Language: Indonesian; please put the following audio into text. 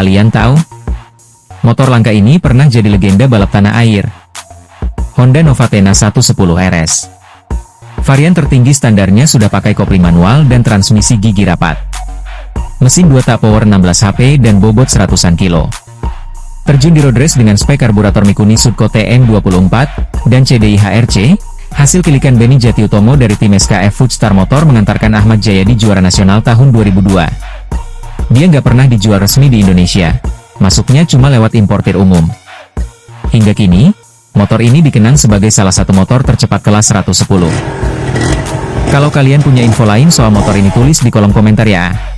kalian tahu? Motor langka ini pernah jadi legenda balap tanah air. Honda Novatena 110 RS. Varian tertinggi standarnya sudah pakai kopling manual dan transmisi gigi rapat. Mesin 2 tak power 16 HP dan bobot 100-an kilo. Terjun di road race dengan spek karburator Mikuni Subco TN24 dan CDI HRC, hasil kilikan Benny Jati Utomo dari tim SKF Foodstar Motor mengantarkan Ahmad Jayadi juara nasional tahun 2002. Dia nggak pernah dijual resmi di Indonesia, masuknya cuma lewat importir umum. Hingga kini, motor ini dikenang sebagai salah satu motor tercepat kelas 110. Kalau kalian punya info lain soal motor ini tulis di kolom komentar ya.